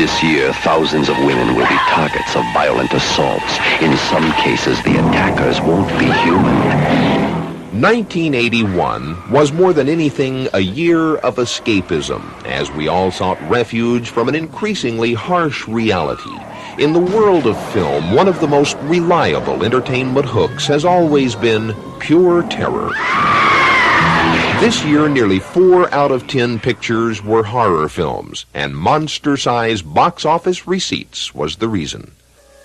This year, thousands of women will be targets of violent assaults. In some cases, the attackers won't be human. 1981 was more than anything a year of escapism, as we all sought refuge from an increasingly harsh reality. In the world of film, one of the most reliable entertainment hooks has always been pure terror. This year, nearly 4 out of 10 pictures were horror films, and monster-sized box office receipts was the reason.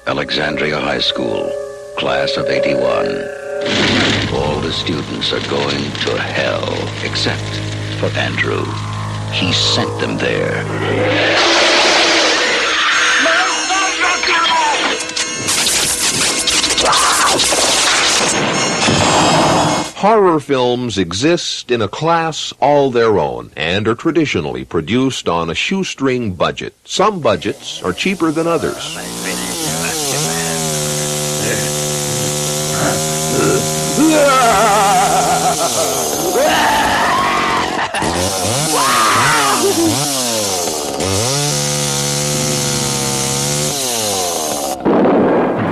Alexandria High School, class of 81. All the students are going to hell, except for Andrew. He sent them there. Horror films exist in a class all their own and are traditionally produced on a shoestring budget. Some budgets are cheaper than others.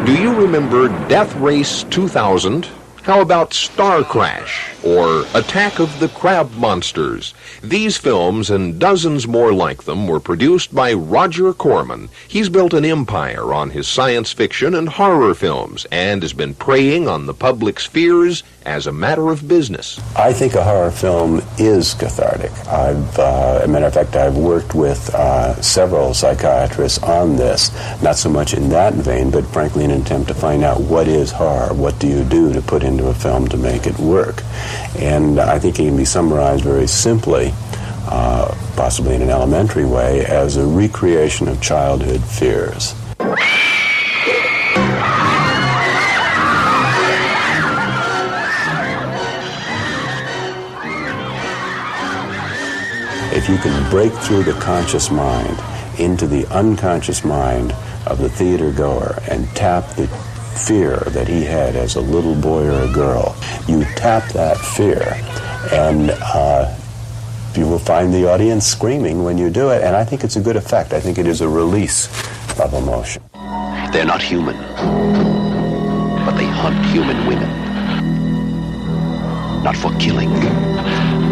Do you remember Death Race 2000? How about Star Crash or Attack of the Crab Monsters? These films and dozens more like them were produced by Roger Corman. He's built an empire on his science fiction and horror films and has been preying on the public's fears as a matter of business. I think a horror film is cathartic. As a matter of fact, I've worked with several psychiatrists on this, not so much in that vein, but frankly in an attempt to find out what is horror, what do you do to put into a film to make it work. And I think it can be summarized very simply, possibly in an elementary way, as a recreation of childhood fears. If you can break through the conscious mind into the unconscious mind of the theater goer and tap the fear that he had as a little boy or a girl, you tap that fear, and you will find the audience screaming when you do it, and I think it's a good effect. I think it is a release of emotion. They're not human, but they hunt human women. Not for killing,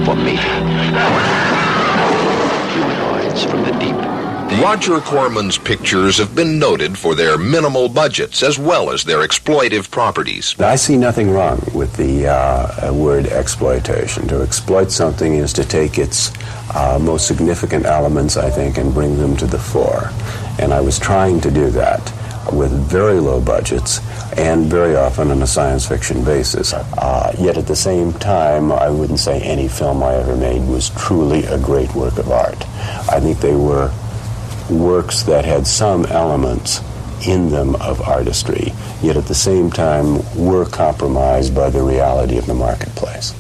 for mating. Humanoids from the deep. Roger Corman's pictures have been noted for their minimal budgets as well as their exploitive properties. I see nothing wrong with the word exploitation. To exploit something is to take its most significant elements, I think, and bring them to the fore. And I was trying to do that with very low budgets and very often on a science fiction basis. Yet at the same time, I wouldn't say any film I ever made was truly a great work of art. I think they were works that had some elements in them of artistry, yet at the same time were compromised by the reality of the marketplace.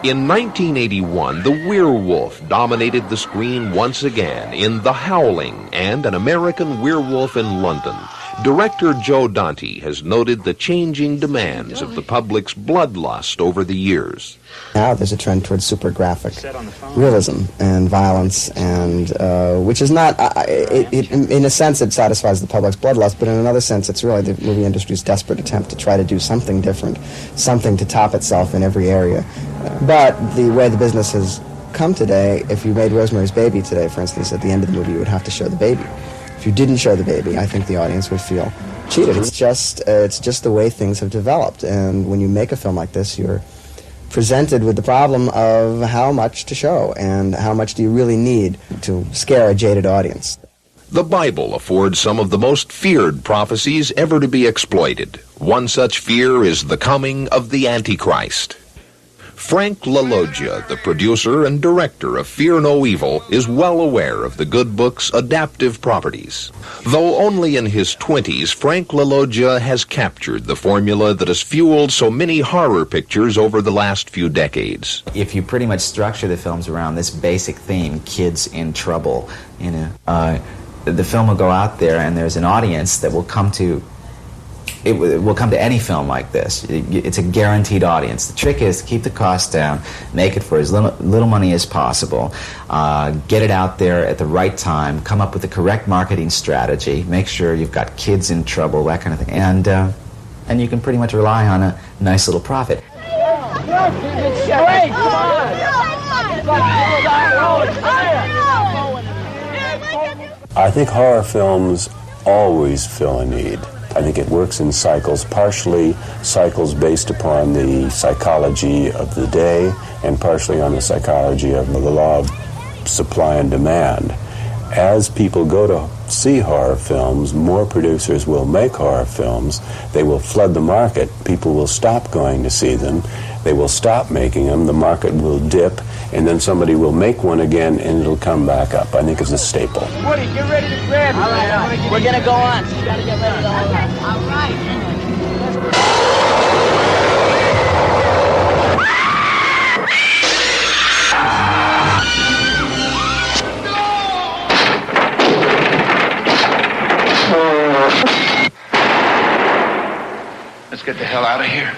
In 1981, the werewolf dominated the screen once again in The Howling and An American Werewolf in London. Director Joe Dante has noted the changing demands of the public's bloodlust over the years. Now there's a trend towards super graphic realism and violence, and which is not, in a sense it satisfies the public's bloodlust, but in another sense it's really the movie industry's desperate attempt to try to do something different, something to top itself in every area. But the way the business has come today, if you made Rosemary's Baby today, for instance, at the end of the movie you would have to show the baby. If you didn't show the baby, I think the audience would feel cheated. It's just the way things have developed, and when you make a film like this, you're presented with the problem of how much to show and how much do you really need to scare a jaded audience. The Bible affords some of the most feared prophecies ever to be exploited. One such fear is the coming of the Antichrist. Frank LaLoggia, the producer and director of Fear No Evil, is well aware of the good book's adaptive properties. Though only in his 20s, Frank LaLoggia has captured the formula that has fueled so many horror pictures over the last few decades. If you pretty much structure the films around this basic theme, kids in trouble, the film will go out there and there's an audience that will come to it will come to any film like this. It's a guaranteed audience. The trick is to keep the cost down, make it for as little money as possible, get it out there at the right time, come up with the correct marketing strategy, make sure you've got kids in trouble, that kind of thing, and you can pretty much rely on a nice little profit. I think horror films always fill a need. I think it works in cycles, partially cycles based upon the psychology of the day and partially on the psychology of the law of supply and demand. As people go to see horror films, more producers will make horror films. They will flood the market. People will stop going to see them. They will stop making them. The market will dip, and then somebody will make one again, and it'll come back up. I think it's a staple. Woody, get ready to grab it. All right, we're going to go on. You got to get ready to go on. All right. Let's get the hell out of here.